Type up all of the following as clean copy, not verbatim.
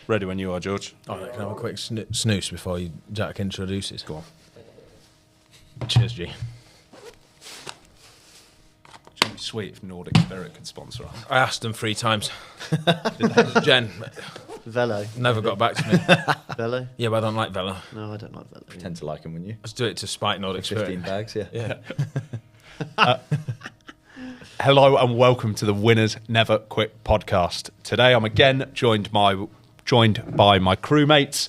Ready when you are, George. Oh, can I have a quick snooze before Jack introduces? Go on. Cheers, G. It'd be sweet if Nordic Spirit could sponsor us. I asked them 3 times. Jen Velo. never got back to me. Velo? Yeah, but I don't like Velo. No, I don't like Velo. Tend to like him, wouldn't you? Let's do it to spite Nordic 15 Spirit. bags, yeah. Yeah. Hello and welcome to the Winners Never Quit podcast. Today I'm again joined by my crewmates,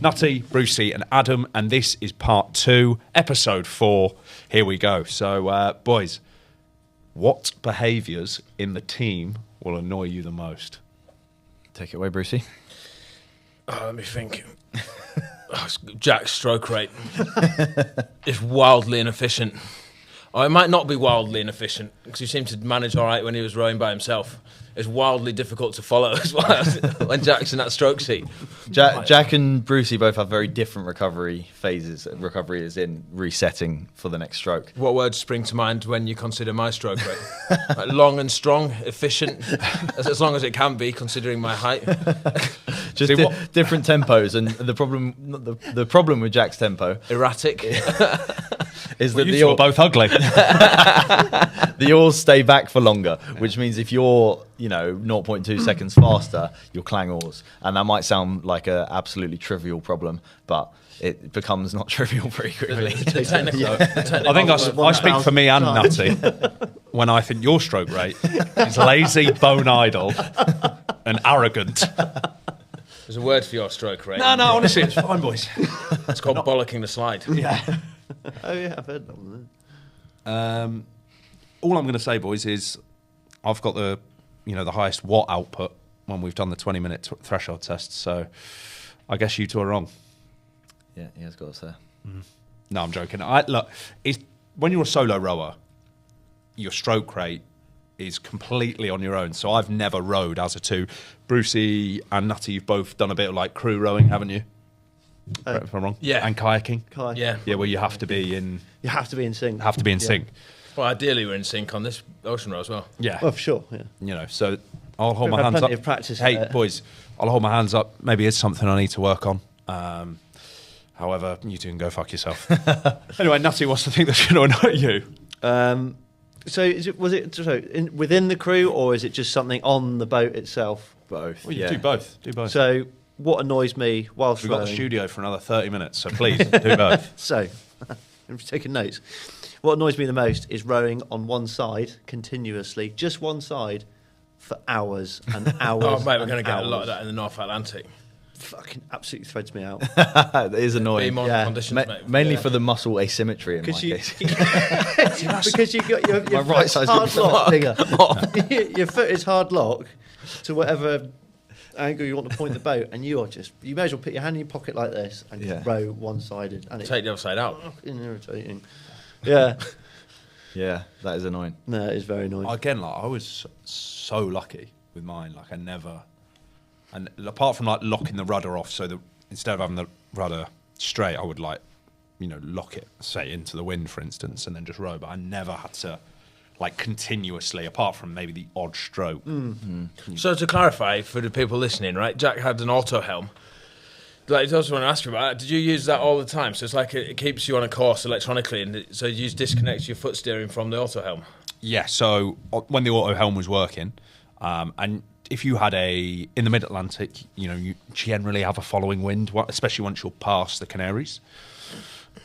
Nutty, Brucey and Adam, and this is part 2, episode 4. Here we go. So, boys, what behaviours in the team will annoy you the most? Take it away, Brucey. Oh, let me think. Jack's stroke rate is wildly inefficient. Or it might not be wildly inefficient because he seemed to manage all right when he was rowing by himself. It's wildly difficult to follow as well when Jack's in that stroke seat. Jack and Brucey both have very different recovery phases. Recovery is in resetting for the next stroke. What words spring to mind when you consider my stroke rate? Like long and strong, efficient, as long as it can be, considering my height. Just different tempos, and the problem with Jack's tempo Erratic. is that You two are both ugly. the oars stay back for longer, which means if you're 0.2 seconds faster, you'll clang oars, and that might sound like an absolutely trivial problem, but it becomes not trivial pretty quickly. The technical, I think I speak for me and Nutty when I think your stroke rate is lazy, bone idle and arrogant. There's a word for your stroke rate. No, honestly, it's fine, boys. It's called bollocking the slide. Yeah. Oh, yeah, I've heard that one. All I'm going to say, boys, is I've got the highest watt output when we've done the 20-minute threshold test. So I guess you two are wrong. Yeah, he has got us there. No, I'm joking. Look, when you're a solo rower, your stroke rate is completely on your own. So I've never rowed as a two. Brucey and Nutty, you've both done a bit of like crew rowing, haven't you? Correct if I'm wrong. Yeah. And kayaking. Yeah. Yeah, where you have to be in. You have to be in sync. Sync. Well, ideally we're in sync on this ocean row as well. Yeah. Well, for sure, yeah. So I'll hold We've my had hands plenty up. of practice Hey, there. boys, I'll hold my hands up. Maybe it's something I need to work on. However, you two can go fuck yourself. Anyway, Nutty, what's the thing that's going to annoy you? So was it within the crew, or is it just something on the boat itself? Both. Well, you do both. Do both. So what annoys me whilst We've got the rowing- studio for another 30 minutes, so please do both. So, I'm just taking notes. What annoys me the most is rowing on one side continuously, just one side, for hours and hours. Oh, mate, we're and going to get a lot of hours. that in the North Atlantic. Fucking absolutely threads me out. That is annoying. Beam on Yeah. conditions, mate. Mainly for the muscle asymmetry in my Because you, case. because you got your My right side's hard got lock, nigga. Your foot is hard lock to whatever angle you want to point the boat, and you may as well put your hand in your pocket like this and just row one-sided, and it's Take the other side out. fucking irritating. Yeah, Yeah, that is annoying. no, it is very annoying. Again, I was so lucky with mine. I never, and apart from locking the rudder off, so that instead of having the rudder straight, I would lock it, say, into the wind, for instance, and then just row. But I never had to continuously, apart from maybe the odd stroke. So to clarify for the people listening, right? Jack had an auto helm. I just want to ask you about that. Did you use that all the time? So it's like it keeps you on a course electronically, and so you just disconnect your foot steering from the auto helm. Yeah. So when the auto helm was working, and if you had in the Mid Atlantic, you generally have a following wind, especially once you're past the Canaries.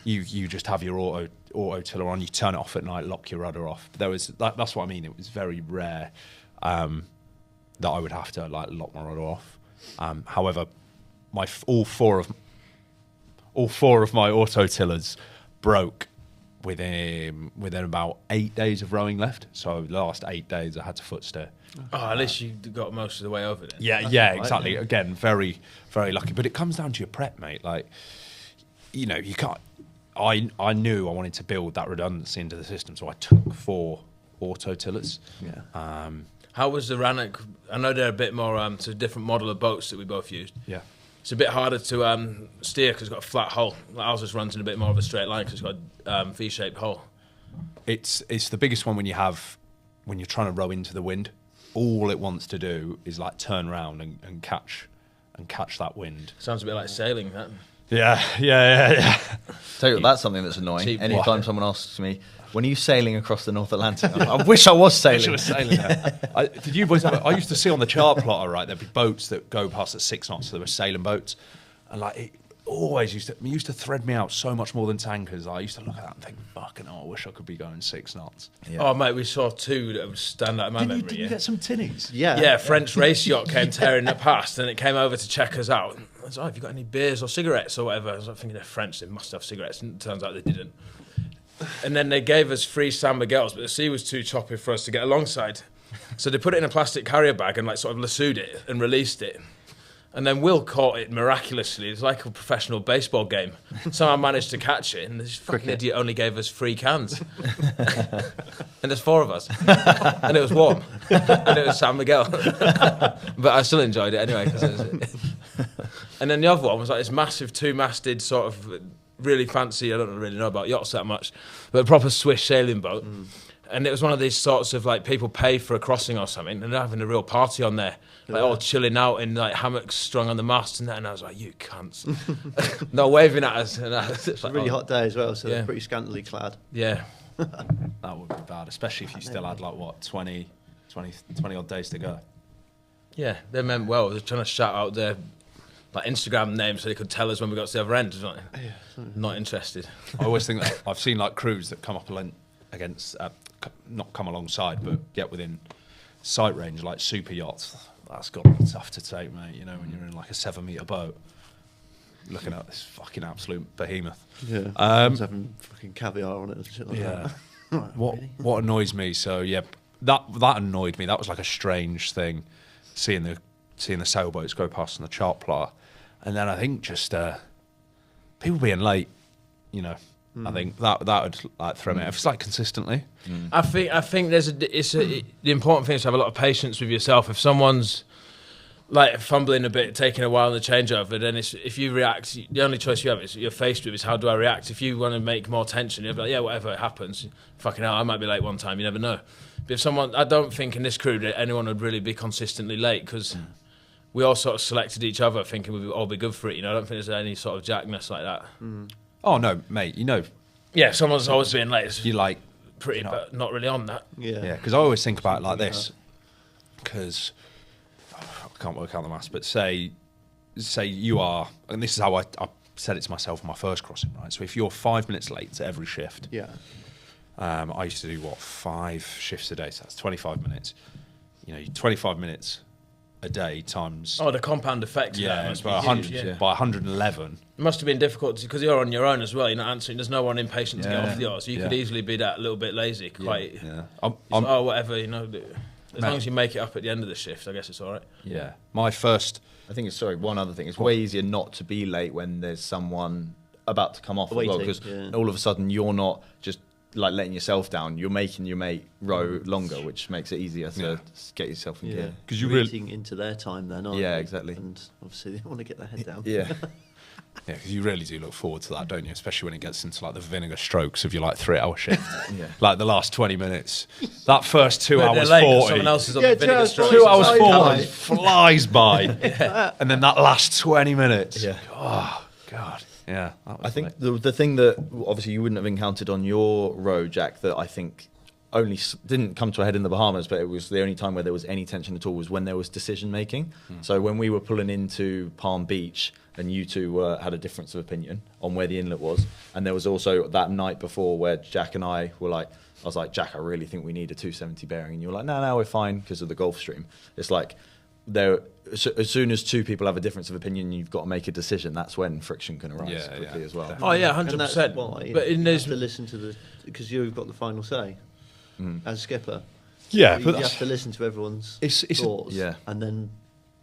You just have your auto tiller on. You turn it off at night, lock your rudder off. That's what I mean. It was very rare that I would have to lock my rudder off. However, all four of my auto tillers broke within about 8 days of rowing left. So the last 8 days I had to foot steer. Oh, at least you got most of the way over then. Yeah, exactly. Yeah. Again, very, very lucky. But it comes down to your prep, mate. You can't. I knew I wanted to build that redundancy into the system, so I took 4 auto tillers. Yeah. How was the Rannoch? I know they're a bit more. It's a different model of boats that we both used. Yeah. It's a bit harder to steer because it's got a flat hull. Ours just runs in a bit more of a straight line because it's got a V-shaped hull. It's the biggest one when you're trying to row into the wind. All it wants to do is turn around and catch and catch that wind. Sounds a bit like sailing, that. Yeah. Tell you what, that's something that's annoying. Cheap Anytime water. someone asks me, when are you sailing across the North Atlantic? I wish I was sailing. She was sailing there. Did you boys have? I used to see on the chart plotter, right? There'd be boats that go past at 6 knots. So there were sailing boats, and like it always used to thread me out so much more than tankers. I used to look at that and think, "Fucking hell, I wish I could be going 6 knots." Yeah. Oh, mate, we saw two that would stand out in my memory. Did you get some tinnies? Yeah. Yeah, a French race yacht came tearing it past, and it came over to check us out. I was like, have you got any beers or cigarettes or whatever? I was like, thinking they're French, they must have cigarettes. And it turns out they didn't. And then they gave us free San Miguel's, but the sea was too choppy for us to get alongside. So they put it in a plastic carrier bag and like sort of lassoed it and released it. And then Will caught it miraculously. It's like a professional baseball game. Somehow managed to catch it, and this fucking idiot only gave us 3 cans. And there's 4 of us. And it was warm. And it was San Miguel. But I still enjoyed it anyway. And then the other one was like this massive 2-masted sort of really fancy, I don't really know about yachts that much, but a proper Swiss sailing boat. And it was one of these sorts of like people pay for a crossing or something, and they're having a real party on there, like all chilling out in like hammocks strung on the mast and that. And I was like, "You cunts!" No, waving at us. And it's It's a like, really oh, hot day as well, so Yeah. they're pretty scantily clad. Yeah, That would be bad, especially if you still had like what 20 odd days to go. yeah. They meant well. They're trying to shout out their like Instagram names so they could tell us when we got to the other end. Like, not interested. I always think that I've seen like crews that come up against, not come alongside, but get within sight range, like super yachts. That's got to be tough to take, mate. You know, when you're in like a 7-meter boat, looking at this fucking absolute behemoth. Yeah. Um, Just having fucking caviar on it and shit like Yeah. that. Right, What really? what annoys me? So yeah, that annoyed me. That was like a strange thing, seeing the sailboats go past on the chart plotter, and then I think just people being late. You know, I think that would like throw me. If it's like consistently, I think the important thing is to have a lot of patience with yourself. If someone's like fumbling a bit, taking a while in the changeover, then if you react, the only choice you have is you're faced with is how do I react. If you want to make more tension, you're like, yeah, whatever happens, fucking hell, I might be late one time. You never know. But if someone, I don't think in this crew that anyone would really be consistently late because we all sort of selected each other thinking we'd all be good for it. You know, I don't think there's any sort of jackness like that. oh no, mate, you know, Yeah, if someone's always being late. It's you like pretty, you know, but not really on that. yeah, because I always think about it like this, because I can't work out the maths, but say you are, and this is how I said it to myself on my first crossing, right? So if you're 5 minutes late to every shift, Yeah. I used to do 5 shifts a day, so that's 25 minutes. You know, 25 minutes a day times Oh, the compound effect. of that yeah, must by be 100, huge, yeah. by 111. It must have been difficult because you're on your own as well. You're not answering. There's no one impatient to get Yeah. off yours. So you could Yeah. easily be that little bit lazy. Quite. Yeah, Oh, whatever. You know. As long Mate. as you make it up at the end of the shift, I guess it's all right. yeah. My first, I think it's one other thing. It's way easier not to be late when there's someone about to come off as well, Waiting, because yeah. all of a sudden you're not just like letting yourself down. You're making your mate row longer, which makes it easier to get yourself in Yeah. gear. 'Cause you really- eating into their time then, aren't Yeah, you? exactly. And obviously they want to get their head down. Yeah, yeah, because you really do look forward to that, don't you? Especially when it gets into like the vinegar strokes of your like 3-hour shift. Yeah. Like the last 20 minutes, that first 2 But they're hours late 'cause 40. Someone else is on Yeah, the vinegar 2 stroke. 2 hours Flies 40 by. flies by, and then that last 20 minutes. Yeah. Oh God. Yeah. That was I think the thing that obviously you wouldn't have encountered on your row, Jack, that I think only didn't come to a head in the Bahamas, but it was the only time where there was any tension at all was when there was decision making. So when we were pulling into Palm Beach and you two had a difference of opinion on where the inlet was, and there was also that night before where Jack and I were like, I was like, Jack, I really think we need a 270 bearing, and you were like, no, we're fine because of the Gulf Stream. It's like as soon as two people have a difference of opinion, you've got to make a decision. That's when friction can arise Yeah, quickly yeah, as well. definitely. Oh yeah, And that's 100%. why But in you those, have to listen to because you've got the final say as skipper. Yeah, you but have that's, to listen to everyone's It's a- thoughts yeah. and then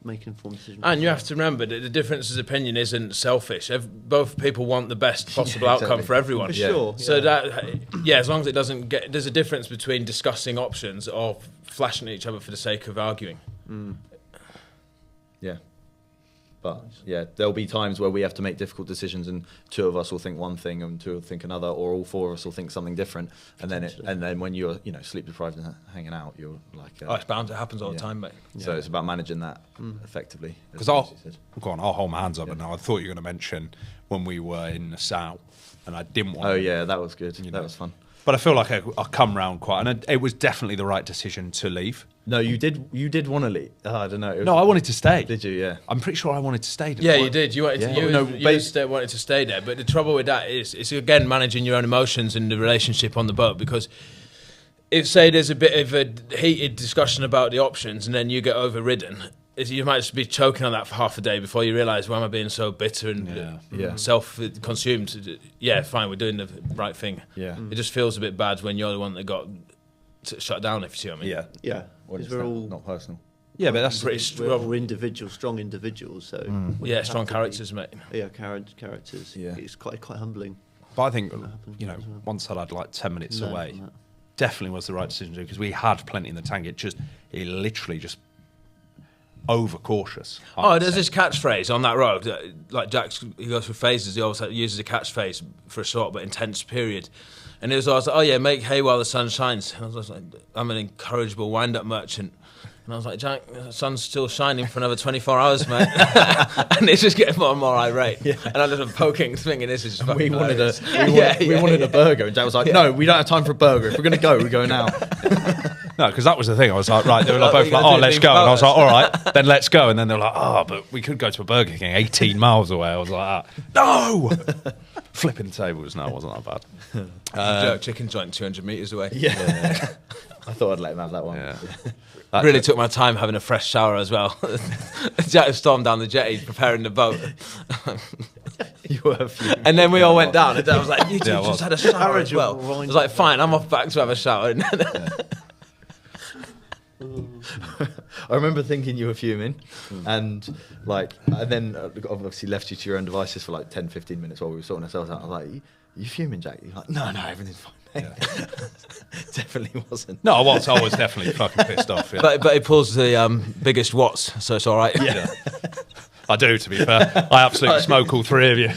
make an informed decision. and you have to remember that the difference of opinion isn't selfish. Both people want the best possible outcome exactly. for everyone. For sure. So yeah. as long as it doesn't get, there's a difference between discussing options or flashing at each other for the sake of arguing. Yeah. But yeah, there'll be times where we have to make difficult decisions, and two of us will think one thing and two will think another, or all four of us will think something different. And then when you're sleep deprived and hanging out, you're like, it's bound. It happens all the time, mate. So it's about managing that effectively. Because I'll hold my hands up, and I thought you were going to mention when we were in the South, and I didn't want. Oh yeah, that was good. That was fun. But I feel like I come round quite, and it was definitely the right decision to leave. No, you did want to leave. I don't know. No, I wanted to stay. Did you? Yeah. I'm pretty sure I wanted to stay. Yeah, you did. You wanted to. Wanted to stay there. But the trouble with that is, it's again managing your own emotions in the relationship on the boat. Because if say there's a bit of a heated discussion about the options, and then you get overridden, you might just be choking on that for half a day before you realise, why am I being so bitter and self-consumed? Yeah, fine, we're doing the right thing. Yeah. It just feels a bit bad when you're the one that got shut down, if you see what I mean. Yeah. Because we're all not personal. Yeah, but that's we're all individuals, strong individuals. So strong characters, mate. Yeah, characters. Yeah. It's quite humbling. But I think once I'd had like 10 minutes away, definitely was the right decision to do, because we had plenty in the tank. It literally just overcautious. There's this catchphrase on that road. Like he goes through phases. He always uses a catchphrase for a short but intense period. And it was always like, oh yeah, make hay while the sun shines. And I was like, I'm an incorrigible wind-up merchant. And I was like, Jack, the sun's still shining for another 24 hours, mate. And it's just getting more and more irate. Yeah. And I'm just poking, thinking this is fucking hilarious. We wanted a burger. And Jack was like, no, we don't have time for a burger. If we're going to go, we go now. No, because that was the thing. I was like, right, they were both like, oh, let's go. And I was like, all right, then let's go. And then they were like, oh, but we could go to a Burger King 18 miles away. I was like, no! Flipping tables. No, it wasn't that bad. Jerk chicken joint 200 metres away. Yeah. I thought I'd let him have that one. Yeah. Really took my time having a fresh shower as well. Jack stormed down the jetty preparing the boat. You were fuming. And then we all went down, and Dad was like, you two just had a shower as well. I Wind was like, fine, I'm off back to have a shower. I remember thinking you were fuming, and then obviously left you to your own devices for like 10, 15 minutes while we were sorting ourselves out. I was like, you fuming, Jack? You're like, no, everything's fine. Yeah. Definitely wasn't. No, I was definitely fucking pissed off. Yeah. But he pulls the biggest watts, so it's all right. Yeah. I do, to be fair. I absolutely smoke all three of you.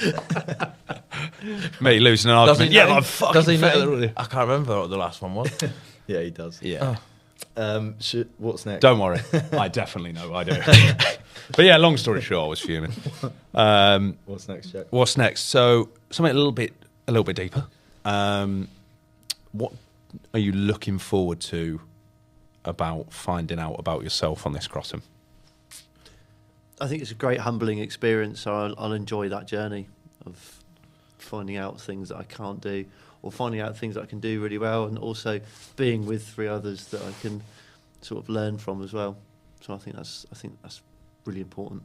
Me losing an argument. Yeah, I'm fucking does he know? I can't remember what the last one was. Yeah, he does. Yeah. What's next? Don't worry. I definitely know I do. But yeah, long story short, I was fuming. What's next, Jack? What's next? So something a little bit deeper. What are you looking forward to about finding out about yourself on this crossing? I think it's a great humbling experience. So I'll enjoy that journey of finding out things that I can't do, or finding out things that I can do really well, and also being with three others that I can sort of learn from as well. So I think that's really important.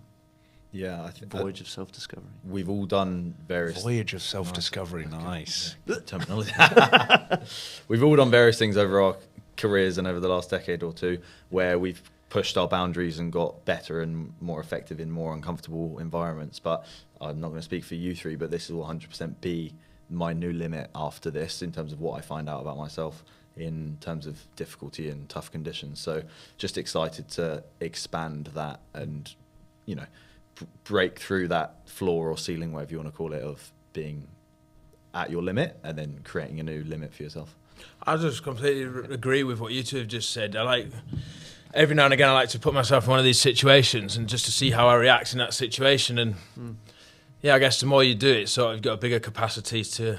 Yeah, I think voyage of self-discovery. We've all done various voyage of self-discovery. Nice terminology. We've all done various things over our careers and over the last decade or two, where we've pushed our boundaries and got better and more effective in more uncomfortable environments. But I'm not going to speak for you three, but this will 100% be my new limit after this in terms of what I find out about myself in terms of difficulty and tough conditions. So just excited to expand that and, break through that floor or ceiling, whatever you want to call it, of being at your limit and then creating a new limit for yourself. I just completely agree with what you two have just said. Every now and again, I like to put myself in one of these situations and just to see how I react in that situation. And I guess the more you do it, sort of, you've got a bigger capacity to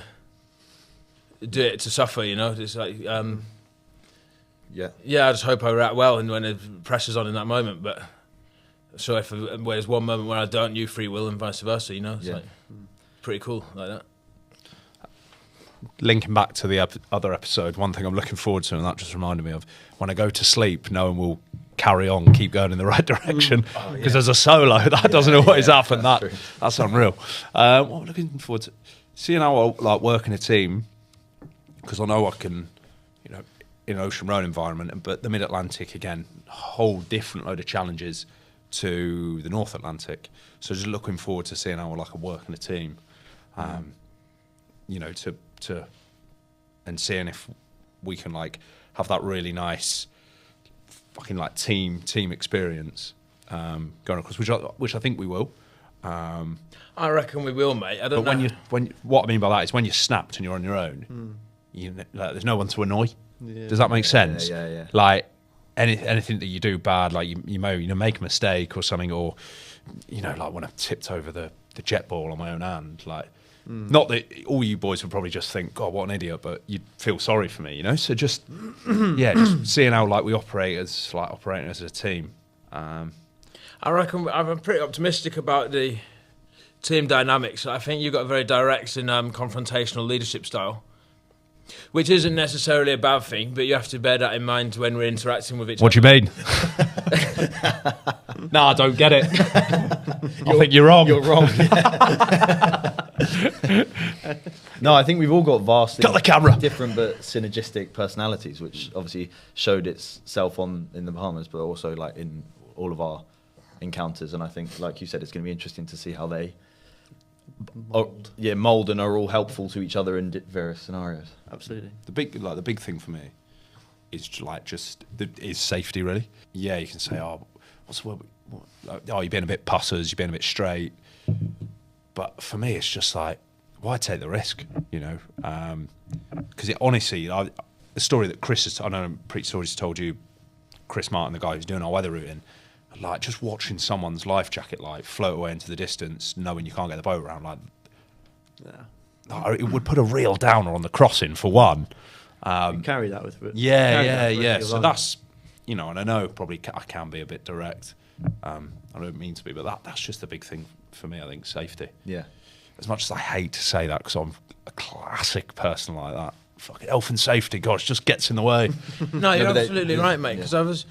do it, to suffer, It's like, I just hope I react well and when the pressure's on in that moment. But so if there's one moment where I don't, you free will and vice versa, It's like pretty cool like that. Linking back to the other episode, one thing I'm looking forward to, and that just reminded me of when I go to sleep, knowing we'll carry on, keep going in the right direction. Because as a solo, that doesn't always happen. That's unreal. What I'm looking forward to, seeing how I work in a team, because I know I can, in an ocean road environment, but the Mid-Atlantic, again, a whole different load of challenges to the North Atlantic. So just looking forward to seeing how I work in a team, to and seeing if we can have that really nice fucking team experience going across, which I think we will. I reckon we will, mate. I don't But know. what I mean by that is when you're snapped and you're on your own, there's no one to annoy. Does that make sense? Yeah. Like anything that you do bad, like you may make a mistake or something, or like when I tipped over the jet ball on my own hand, like. Not that all you boys would probably just think, God, what an idiot, but you'd feel sorry for me, So just just seeing how like we operating as a team. I reckon I'm pretty optimistic about the team dynamics. I think you've got a very direct and confrontational leadership style, which isn't necessarily a bad thing, but you have to bear that in mind when we're interacting with each What do other. you mean? No, I don't get it. I think you're wrong. You're wrong. No, I think we've all got vastly Got the camera. different but synergistic personalities, which obviously showed itself in the Bahamas, but also like in all of our encounters. And I think, like you said, it's going to be interesting to see how they mold and are all helpful to each other in various scenarios. Absolutely. The big thing for me is is safety, really. Yeah, you can say, what's the word? You've been a bit pussers, you've been a bit straight. But for me, it's just like, why take the risk, Because honestly, the story that Chris has, I know Preach Stories told you, Chris Martin, the guy who's doing our weather routing, like just watching someone's life jacket float away into the distance, knowing you can't get the boat around, it would put a real downer on the crossing for one. You carry that with it. Yeah. So that's, and I know probably I can be a bit direct. I don't mean to be, but that's just the big thing for me. I think safety. Yeah. As much as I hate to say that, because I'm a classic person like that. Fucking health and safety, gosh, just gets in the way. No, you're absolutely right, mate. Because I was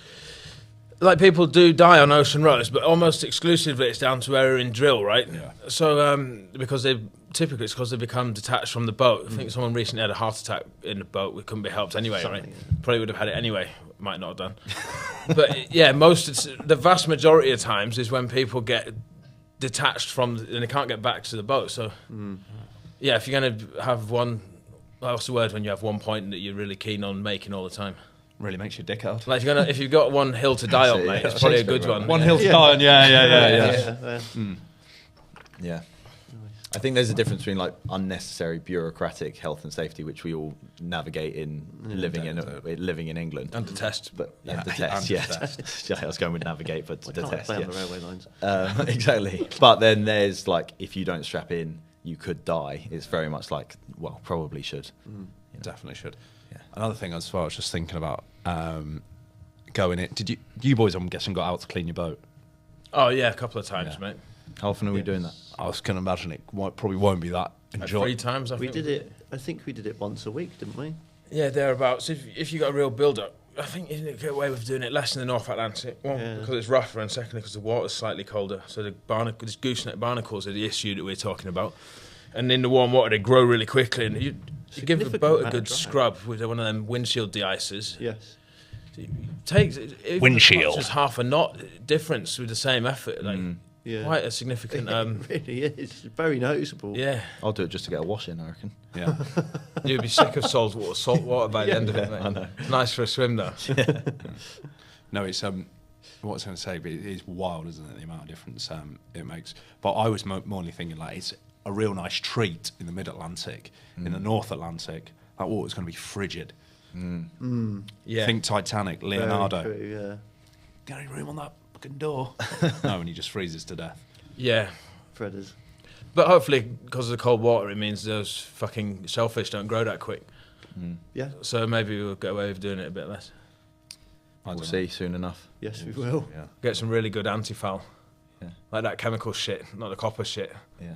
like, people do die on ocean roads, but almost exclusively it's down to error in drill, right? Yeah. So because it's because they become detached from the boat. I think someone recently had a heart attack in the boat. We couldn't be helped anyway, right? Probably would have had it anyway. Might not have done. But yeah, the vast majority of times is when people get detached from and they can't get back to the boat. So yeah, if you're going to have what's the word when you have one point that you're really keen on making all the time? Really makes your dick hard. Like if you've got one hill to die on, mate, it's probably a good one. One hill to die on, Yeah. I think there's a difference between like unnecessary bureaucratic health and safety, which we all navigate in living in England. And detest. But detest, yeah. I was going with navigate, but Can't detest. play Yeah. on the railway lines. Exactly. But then there's like, if you don't strap in, you could die. It's very much like, well, probably should. Definitely should. Yeah. Another thing as well, I was just thinking about going in. Did you boys, I'm guessing, got out to clean your boat? Oh yeah, a couple of times, mate. How often are we doing that? I was going to imagine it probably won't be that Like enjoyable. 3 times, I We think. did it. I think we did it once a week, didn't we? Yeah, thereabouts. If you got a real build-up, I think you get away with doing it less in the North Atlantic. One, because it's rougher, and secondly, because the water's slightly colder. So these gooseneck barnacles are the issue that we're talking about. And in the warm water, they grow really quickly. And you give the Significant boat a amount of good drying. scrub with one of them windshield de-icers. Yes. Takes Windshield. just half a knot difference with the same effort. Like Yeah. quite a significant. It really is. It's very noticeable. Yeah, I'll do it just to get a wash in, I reckon. Yeah. you'd be sick of salt water by the end of it, mate. I know. Nice for a swim though. No, it's what I was going to say, but it is wild, isn't it? The amount of difference it makes. But I was more thinking like it's a real nice treat in the Mid-Atlantic. In the North Atlantic, that water's going to be frigid. Yeah, Think Titanic, Very Leonardo. true, yeah. Got any room on that fucking door? No, and he just freezes to death. yeah. Fredders. But hopefully, because of the cold water, it means those fucking shellfish don't grow that quick. Yeah. So maybe we'll get away with doing it a bit less. We'll see soon enough. Yes, we will. Yeah. Get some really good anti-foul. Yeah. Like that chemical shit, not the copper shit. Yeah.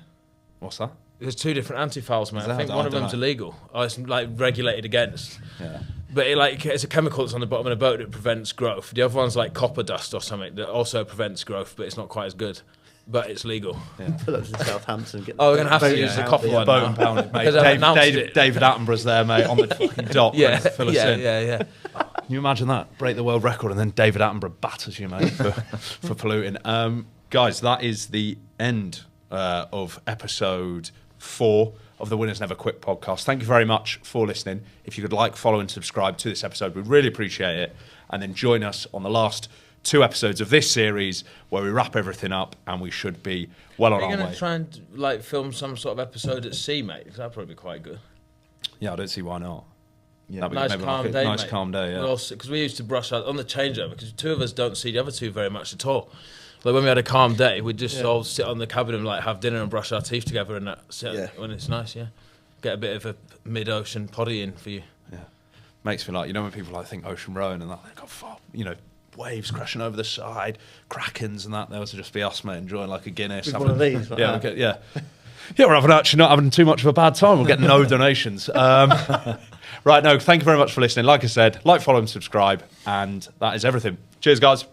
What's that? There's 2 different anti-fouls, man. Is I think that- one I of them's dunno. illegal. Oh, it's like regulated against. Yeah. But it's a chemical that's on the bottom of a boat that prevents growth. The other one's like copper dust or something that also prevents growth, but it's not quite as good. But it's legal. Pull up to Southampton. Get Oh, we're going to have to boat use the out. copper one Boat now. and pound it, mate. Because I've announced it. David Attenborough's there, mate, on the fucking dock. Yeah, ready to fill us in. yeah. Can you imagine that? Break the world record and then David Attenborough batters you, mate, for polluting. Guys, that is the end of episode 4 of the Winners Never Quit podcast. Thank you very much for listening. If you could like, follow and subscribe to this episode, we'd really appreciate it. And then join us on the last 2 episodes of this series where we wrap everything up, and we should be well on Are you our going way. to try and like film some sort of episode at sea, mate? 'Cause that'd probably be quite good. Yeah, I don't see why not. Yeah. That'd be Nice maybe calm like a day, nice mate. calm day. Yeah. Because we used to brush out on the changeover because 2 of us don't see the other 2 very much at all. Like when we had a calm day, we'd just all sit on the cabin and like have dinner and brush our teeth together and that. When it's nice, get a bit of a mid-ocean poddy in for you. Yeah, makes me like, when people like think ocean rowing and that, they've got waves crashing over the side, krakens and that. There was just be us, mate, enjoying like a Guinness. With one of these, like that. We're actually not having too much of a bad time. We'll get no donations. Right, no, thank you very much for listening. Like I said, like, follow, and subscribe, and that is everything. Cheers, guys.